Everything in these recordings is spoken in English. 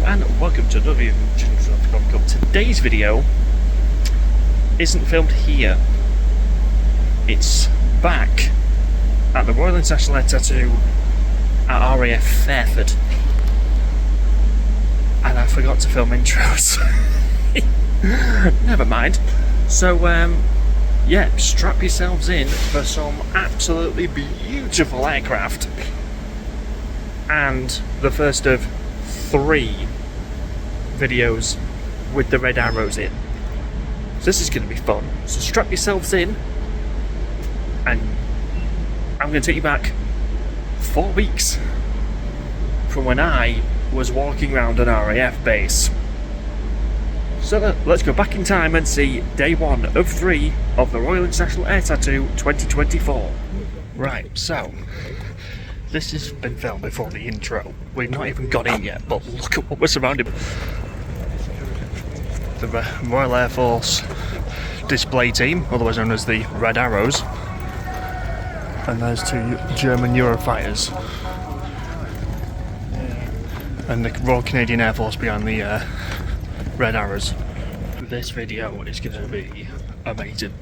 and welcome to another video of Today's video isn't filmed here. It's back at the Royal International Air Tatoo at RAF Fairford. And I forgot to film intros. Never mind. So yeah, strap yourselves in for some absolutely beautiful aircraft. And the first of 3 videos with the red arrows in. So this is going to be fun. So strap yourselves in, and I'm going to take you back 4 weeks from when I was walking around an RAF base. So let's go back in time and see day 1 of 3 of the Royal International Air Tatoo 2024. Right, so this has been filmed before the intro. We've not even got in yet, but look at what we're surrounded by. The Royal Air Force display team, otherwise known as the Red Arrows. And there's 2 German Eurofighters. And the Royal Canadian Air Force behind the Red Arrows. This video is going to be amazing.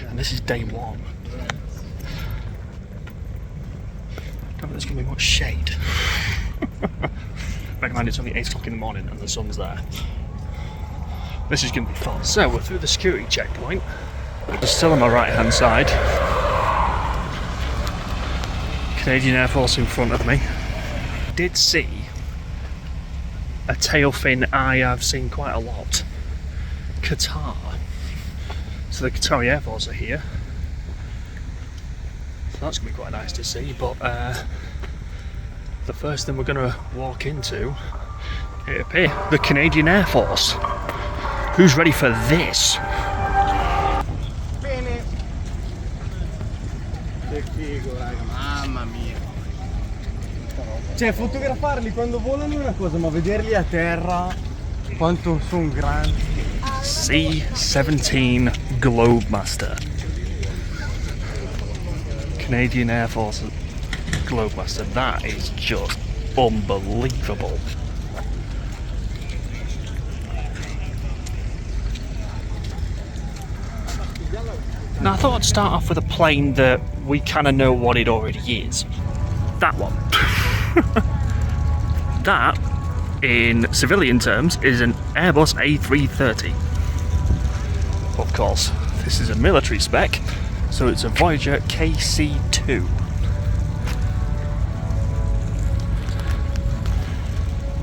And this is day 1. I don't think there's going to be much shade. Bear in mind it's only 8 o'clock in the morning and the sun's there. This is going to be fun. So we're through the security checkpoint. We're still on my right hand side. Canadian Air Force in front of me. Did see a tail fin I have seen quite a lot. Qatar. So the Qatari Air Force are here. So that's going to be quite nice to see, but the first thing we're going to walk into, it appears, the Canadian Air Force. Who's ready for this? Bene. Che figo, raga, mamma mia. Cioè, fotografarli quando volano è una cosa, ma vederli a terra, quanto sono grandi. C-17 Globemaster. Canadian Air Force Globemaster. That is just unbelievable. Now I thought I'd start off with a plane that we kind of know what it already is. That one. That, in civilian terms, is an Airbus A330. Of course, this is a military spec, so it's a Voyager KC-2.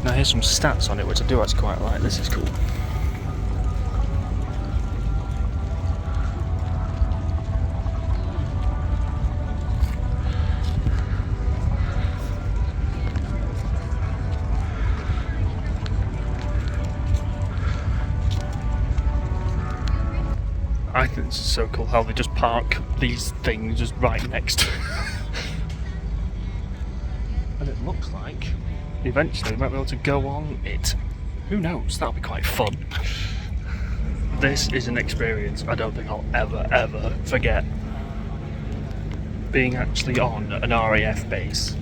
Now here's some stats on it, which I do actually quite like. This is cool. I think it's so cool how they just park these things just right next. And it looks like eventually we might be able to go on it. Who knows? That'll be quite fun. This is an experience I don't think I'll ever forget. Being actually on an RAF base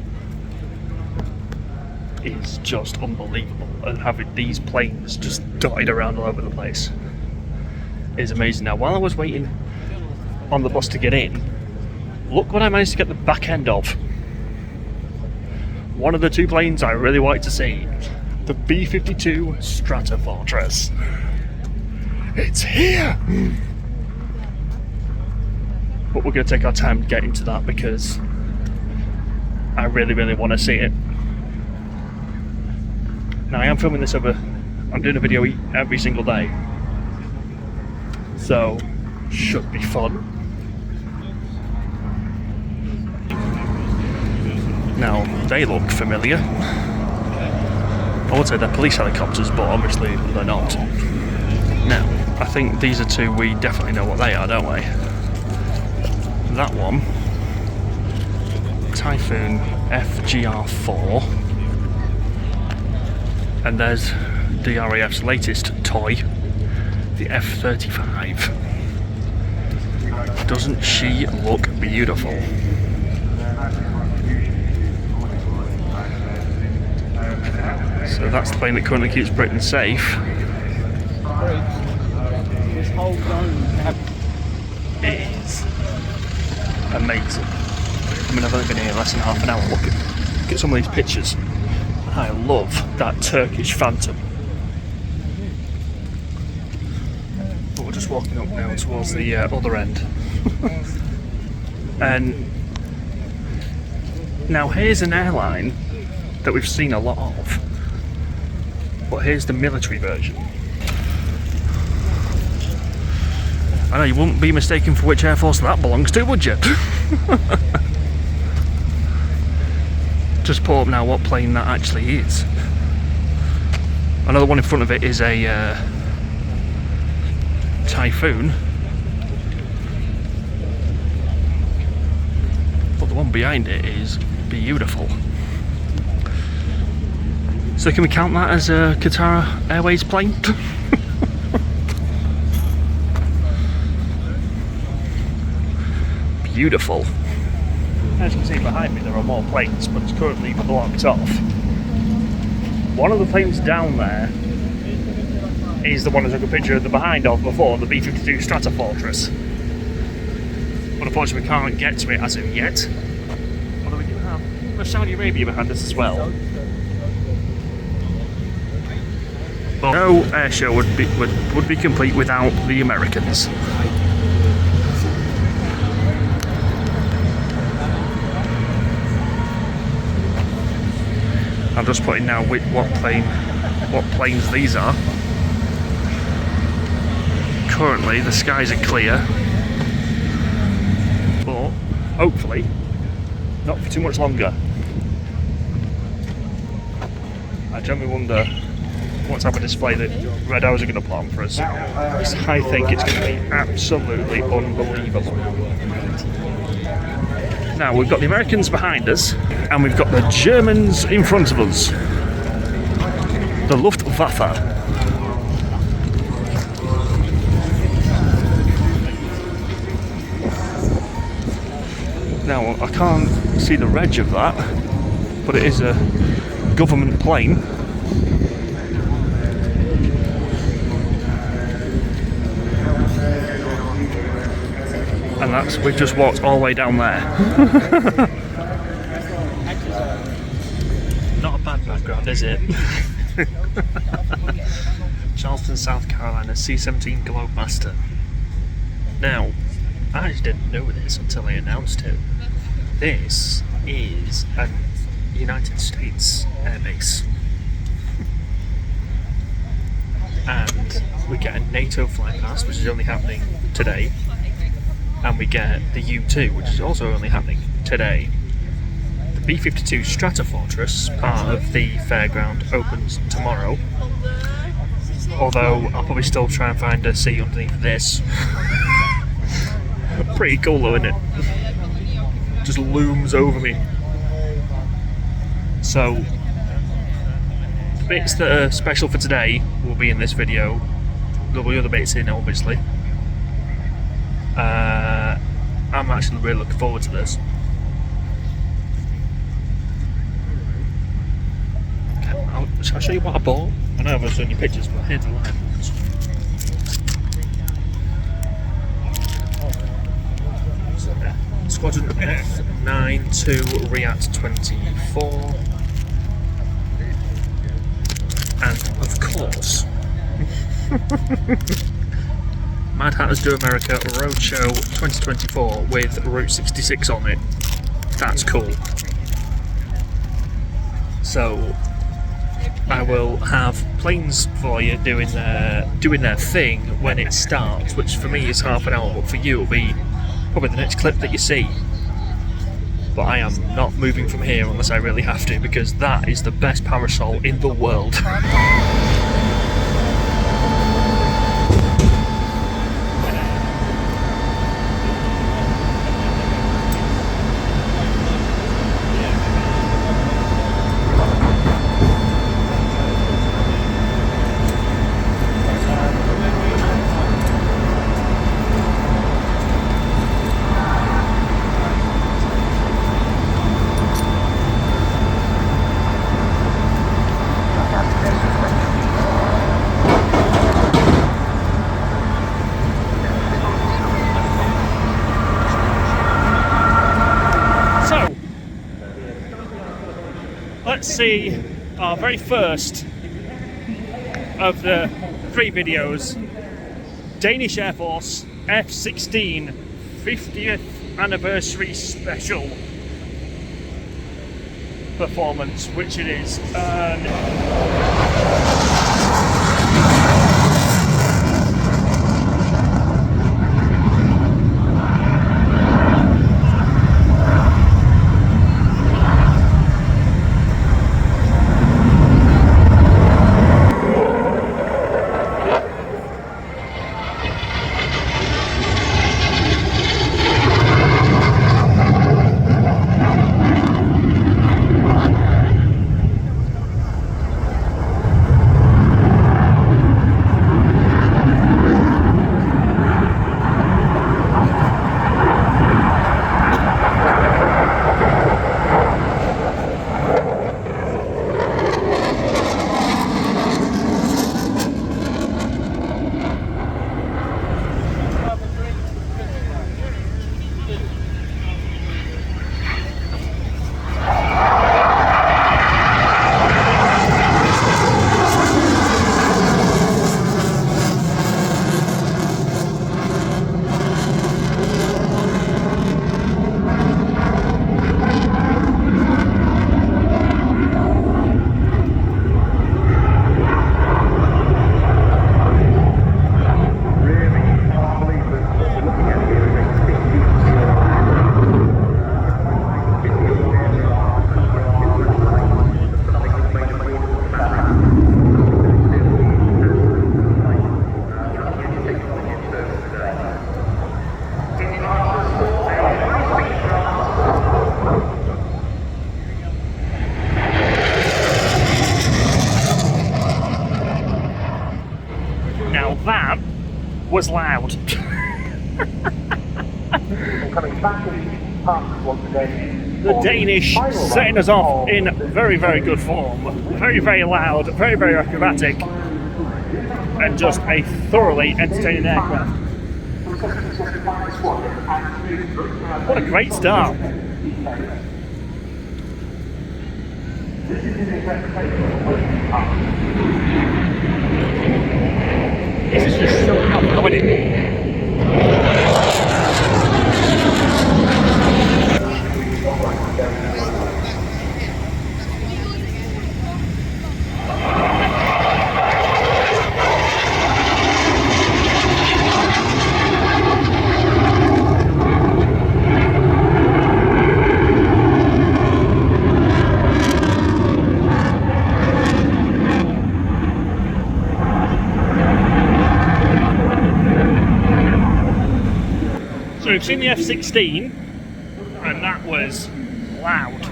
is just unbelievable, and having these planes just dotted around all over the place is amazing. Now, while I was waiting on the bus to get in, look what I managed to get the back end of. One of the 2 planes I really wanted to see. The B-52 Stratofortress. It's here! But we're going to take our time getting to that because I really want to see it. Now, I am filming this I'm doing a video every single day. So, should be fun. Now, they look familiar. I would say they're police helicopters, but obviously they're not. Now, I think these are 2 we definitely know what they are, don't we? That one, Typhoon FGR-4. And there's the RAF's latest toy, the F-35. Doesn't she look beautiful? So that's the plane that currently keeps Britain safe. This whole zone Is amazing. I mean, I've only been here less than half an hour. Look at some of these pictures. I love that Turkish Phantom. But we're just walking up now towards the other end. And now here's an airline that we've seen a lot of. But here's the military version. I know you wouldn't be mistaken for which Air Force that belongs to, would you? Just pull up now what plane that actually is. Another one in front of it is a Typhoon. But the one behind it is beautiful. So can we count that as a Qatar Airways plane? Beautiful. As you can see behind me, there are more planes, but it's currently blocked off. One of the planes down there is the one I took a picture of the behind of before, the B-52 Stratofortress. But unfortunately we can't get to it as of yet. Although we do have Saudi Arabia behind us as well. But no air show would be complete without the Americans. I'm just putting now what planes these are. Currently the skies are clear, but hopefully not for too much longer. I generally wonder what type of display that Red Arrows are going to put on for us. I think it's going to be absolutely unbelievable. Now we've got the Americans behind us and we've got the Germans in front of us. The Luftwaffe. Now I can't see the reg of that, but it is a government plane. And we've just walked all the way down there. Not a bad background, is it? Charleston, South Carolina, C-17 Globemaster. Now, I just didn't know this until I announced it. This is a United States Air Base. And we get a NATO flight past, which is only happening today. And we get the U2, which is also only happening today. The B-52 Stratofortress, part of the fairground, opens tomorrow. Although I'll probably still try and find a seat underneath this. Pretty cool though, isn't it? Just looms over me. So, the bits that are special for today will be in this video. There'll be other bits in, obviously. I'm actually really looking forward to this. Okay, shall I show you what I bought? I know I've shown you pictures, but here's the live ones. Squadron F9 to RIAT 24. And of course, Mad Hatters Do America Roadshow 2024 with Route 66 on it. That's cool. So I will have planes for you doing their thing when it starts, which for me is half an hour, but for you it'll be probably the next clip that you see. But I am not moving from here unless I really have to, because that is the best parasol in the world. let's see our very first of the 3 videos. Danish Air Force F-16 50th anniversary special performance, which it is. Now that was loud. The Danish setting us off in very, very good form. Very, very loud, very, very acrobatic, and just a thoroughly entertaining aircraft. What a great start. This is just so tough going in. So we've seen the F-16, and that was loud.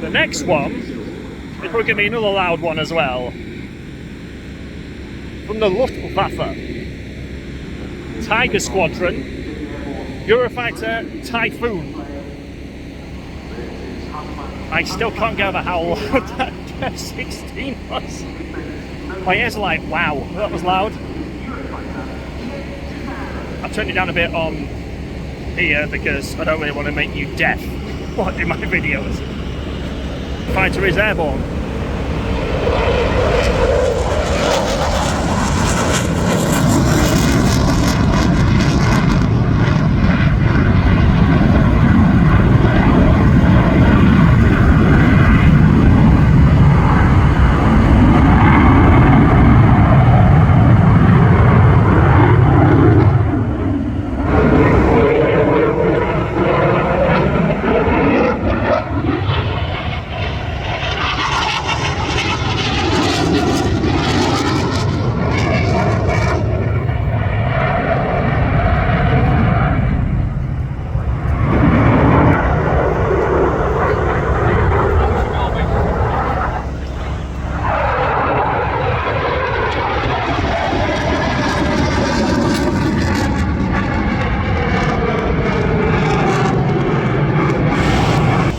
The next one is probably going to be another loud one as well. From the Luftwaffe, Tiger Squadron, Eurofighter Typhoon. I still can't get over how loud that F-16 was. My ears are like, wow, that was loud. I've turned it down a bit on here because I don't really want to make you deaf watching my videos. Fighter is airborne.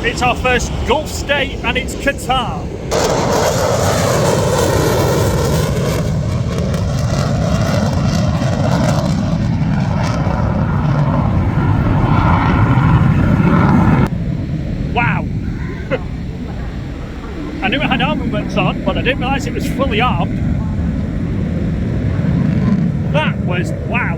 It's our first Gulf state and it's Qatar. Wow. it had armaments on, but I didn't realise it was fully armed. That was wow.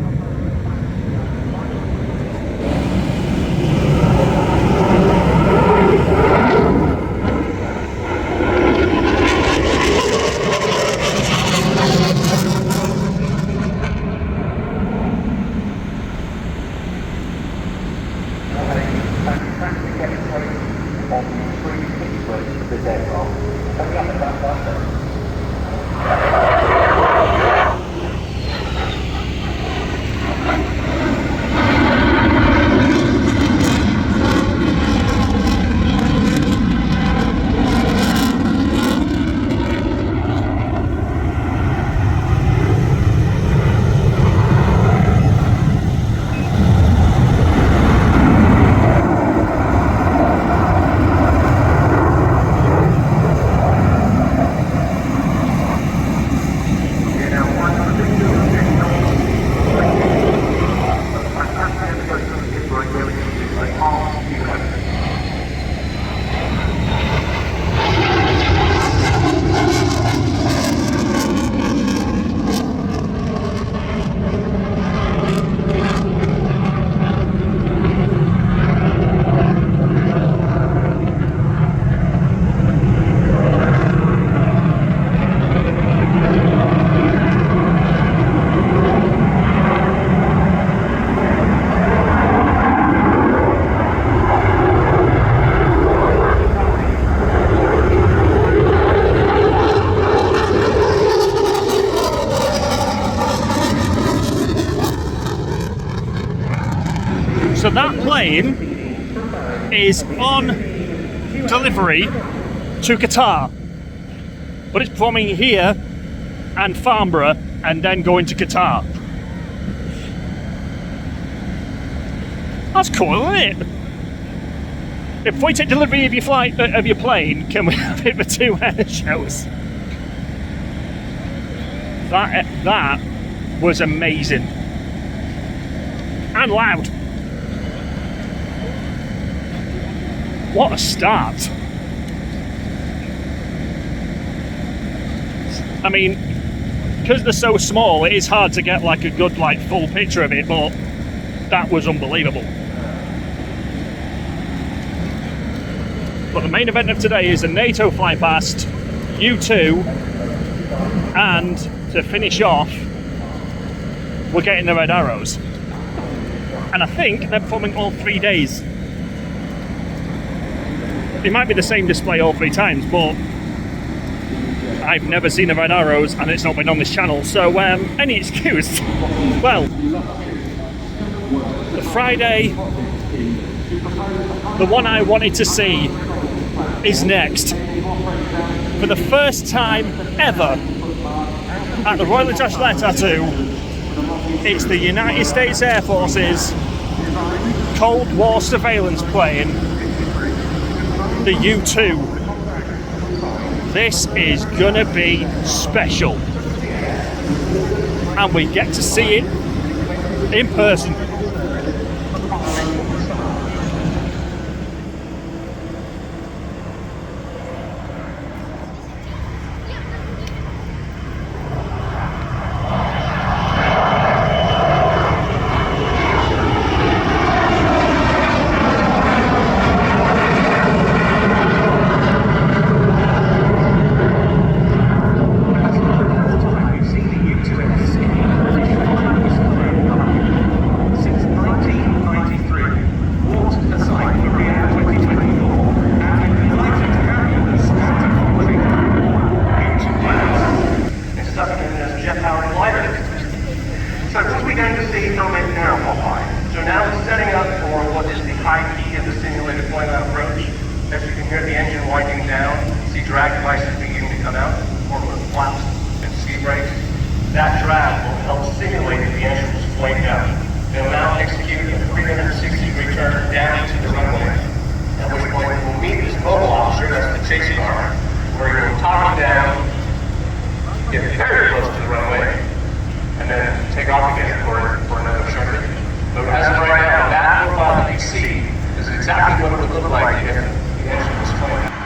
So that plane is on delivery to Qatar, but it's performing here and Farnborough and then going to Qatar. That's cool, isn't it? If we take delivery of your flight of your plane, can we have it for 2 air shows? That was amazing and loud. What a start. I mean, because they're so small, it is hard to get like a good full picture of it, but that was unbelievable. But the main event of today is a NATO fly past, U2, and to finish off, we're getting the red arrows. And I think they're performing all 3 days. It might be the same display all 3 times, but I've never seen the red arrows and it's not been on this channel, so any excuse. Well, the Friday, the one I wanted to see, is next. For the first time ever at the Royal International Air Tatoo, it's the United States Air Force's Cold War surveillance plane, the U2. This is gonna be special, and we get to see it in person. That drag will help simulate the engine was flamed out. It will now execute a 360-degree turn down to the runway, at which point it will meet this mobile officer, that's the chase car, where he will top him down, get very close to the runway, and then take off again for another circuit. But as of right now, that profile that you see is exactly what it would look like if the engine was flamed out.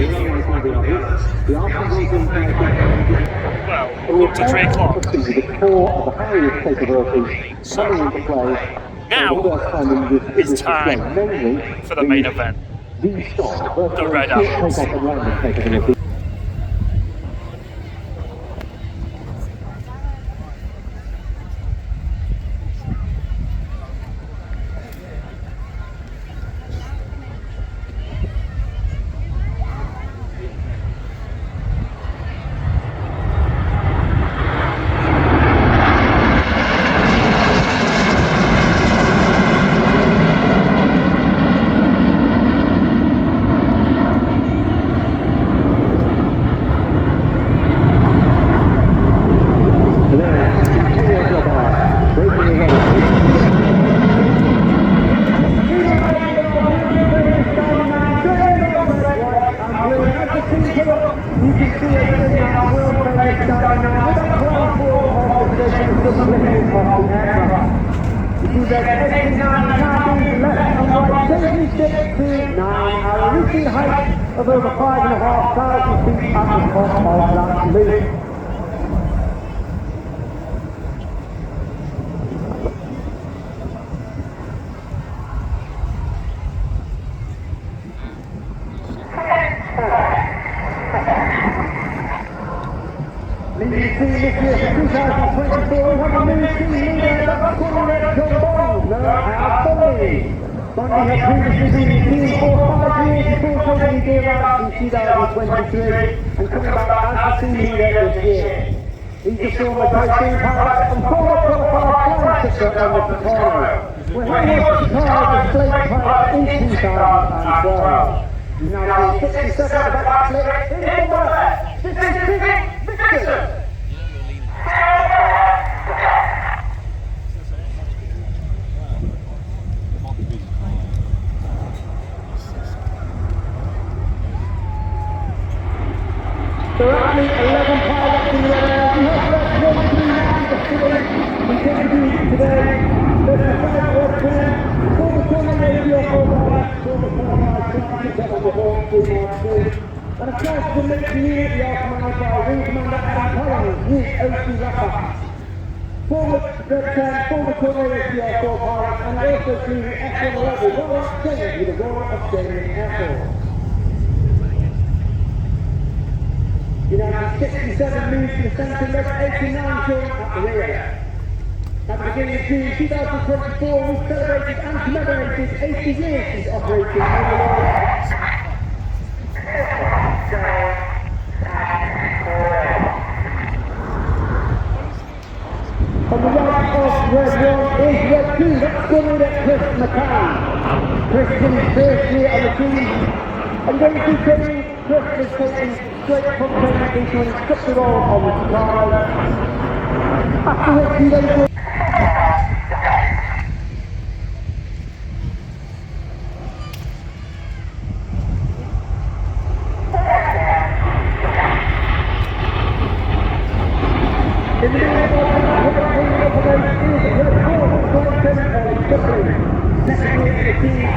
Well, up to 3 o'clock. So, now is time for the main event. The Red Arrows. Of over 5,500 feet at the top of that loop. Leading team this year for 2024, we have a new team leader, that's Bundy has previously been in the team for 5 years before taking the RIAT in 2023 and coming back as the team leader this year. He's a former coaching pilot and former qualified flying sitter on the Tatoo, where he was Qatar's flight pilot in 2012. He's now been 67 at the back slip in the west. This is Victor. There are only 11 pilots in the air. We have left 1 through 9 to finish. We continue today. There's a 5 crew, former Qatari Air Force, former qualified flight on the board, 312. And of course, the military unit, we are commanded by Wing Commander Adam Collins, who is OC RAF. Former Qatari Air Force pilot, and also flew the F-1 level Royal Exchange with the Royal Australian Air Force. United 67 moved to the centre, led 89 joined at the RIAT. At the beginning of June 2024, we celebrated and commemorated 80 years since operating on the Royal. On the right of Red 1 is Red 2, that's squad leader Chris McCann. Chris is in his first year on the team. I'm going to be training. Chris is taking straight from training into an instructor role on the Qatar. After which he then will... In the middle of the operation is Red 4, flight center instructor. Second year in the team.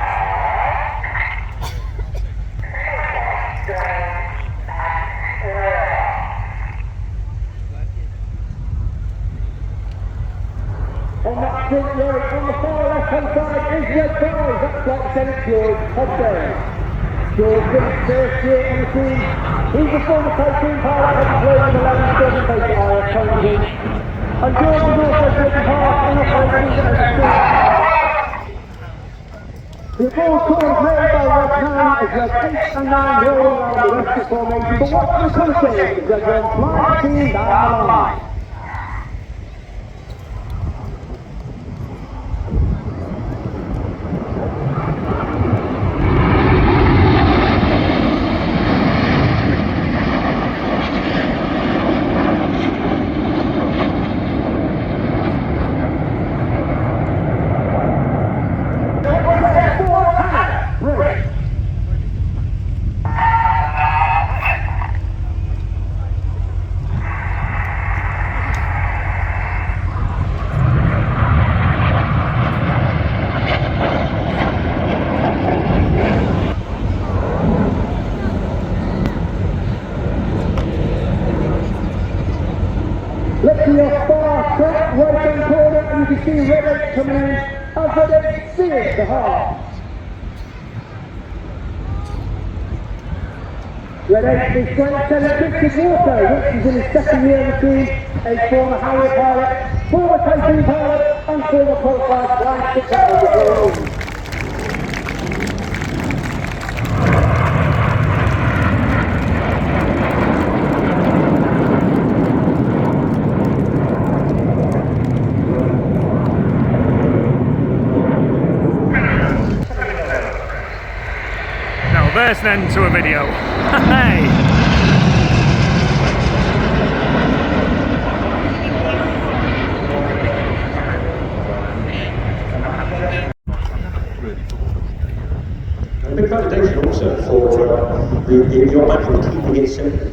On that front row, on the far left-hand side is Red 5, that's Flight Lieutenant George Hobday. George finished first year on the team. He's a former coaching pilot and played in the 11 Southern based at RAF Fairford. And George has also taken part in operations as a team. The ball called played by Red 9 as Red 8 and 9 rolling around the rest of the formation, but what's the concept is Red 1 flies the team down the line. see Red 8 coming in, and Red 8 steers the half. Red 8 is Flight Attendant Richard Walker, which is in his second year on the team, a former Harrier pilot, former Tatoo pilot, and former qualified flight instructor. There's an end to a video. Hey! A big validation also for your battery keeping it simple.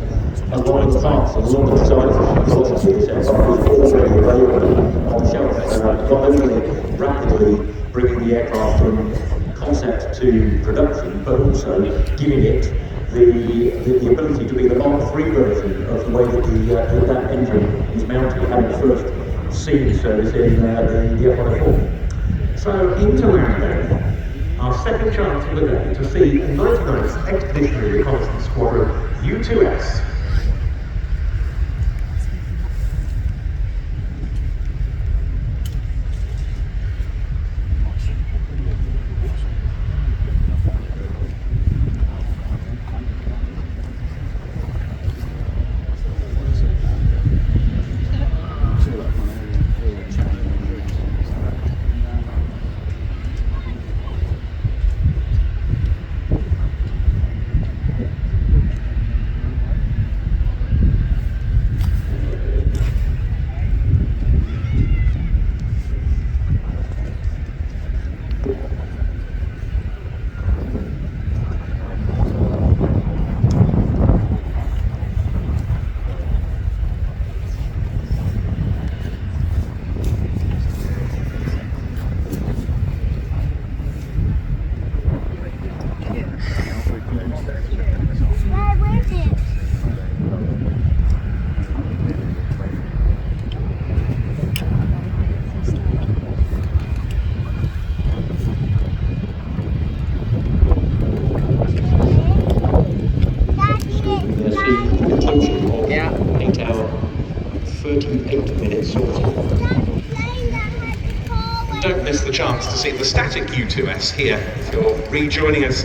A lot of the parts and a lot of the designs of lots of aircraft is already available on the shelf. Not only rapidly bringing the aircraft from concept to production, but also giving it the ability to be the Mark III version of the way that that engine is mounted, having first seen service in the F-104. So into land then, our second chance of the day to see 99th Expeditionary Reconnaissance Squadron U2S. Don't miss the chance to see the static U2S here if you're rejoining us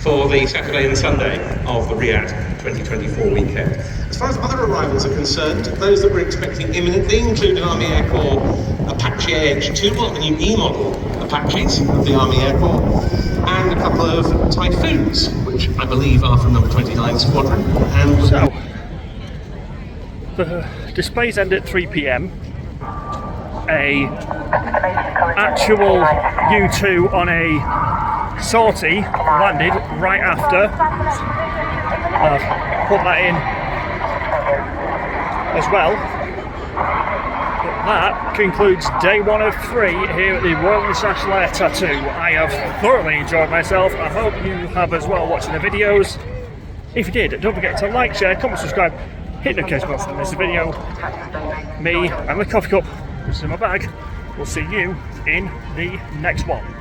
for the Saturday and Sunday of the RIAT 2024 weekend. As far as other arrivals are concerned, those that we're expecting imminently include an Army Air Corps Apache AH2, one of the new E-model Apaches of the Army Air Corps, and a couple of Typhoons, which I believe are from number 29 Squadron. And so, the displays end at 3 PM. A actual U2 on a sortie landed right after. I've put that in as well. But that concludes day 1 of 3 here at the Royal International Air Tatoo. I have thoroughly enjoyed myself. I hope you have as well watching the videos. If you did, don't forget to like, share, comment, subscribe, hit the notification bell so you don't miss a video. Me and the coffee cup, which is in my bag. We'll see you in the next one.